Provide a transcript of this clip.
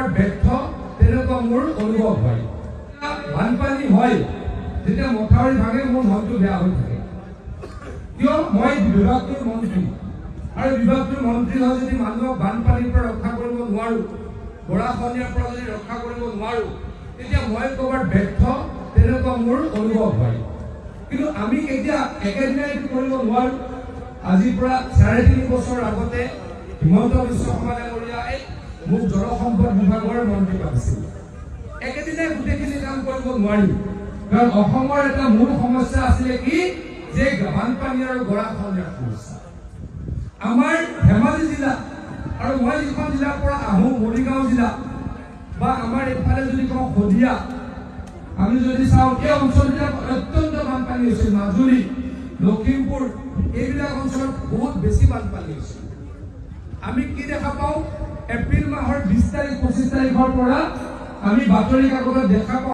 ক'ৰবাত ব্যৰ্থ তেনেকুৱা মোৰ অনুভৱ হয়। বানপানী হয় যেতিয়া মথাউৰি ভাঙে মোৰ মনটো বেয়া হৈ থাকে, কিয় মই বিভাগটোৰ মন্ত্ৰী আৰু বিভাগটোৰ মন্ত্ৰী হৈ যদি মানুহক বানপানীৰ পৰা ৰক্ষা কৰিব নোৱাৰো, গৰাখহনীয়াৰ পৰা যদি ৰক্ষা কৰিব নোৱাৰো, তেতিয়া মই ক'ৰবাত ব্যৰ্থ তেনেকুৱা মোৰ অনুভৱ হয়। কিন্তু আমি এতিয়া একেদিনাই এইটো কৰিব নোৱাৰো। আজিৰ পৰা 3.5 বছৰ আগতে হিমন্ত বিশ্ব শৰ্মা ডাঙৰীয়াই মোক জলসম্পদ বিভাগৰ মন্ত্ৰী পাতিছিল। একেদিনাই গোটেইখিনি কাম কৰিব নোৱাৰিম, কাৰণ অসমৰ এটা মূল সমস্যা আছিলে কি যে বানপানী আৰু গৰাখহনীয়াৰ সমস্যা। আমাৰ ধেমাজি জিলা আৰু মই যিখন জিলাৰ পৰা আহোঁ, মৰিগাঁও জিলা বা আমাৰ এইফালে যদি কওঁ শদিয়া, আমি যদি চাওঁ এই অঞ্চলবিলাক অত্যন্ত বানপানী হৈছিল। মাজুলী, লখিমপুৰ এইবিলাক অঞ্চলত বহুত বেছি বানপানী হৈছিল। আমি কি দেখা পাওঁ, এপ্ৰিল মাহৰ 20 তাৰিখ 25 তাৰিখৰ পৰা আমি বাতৰি কাকতত দেখা পাওঁ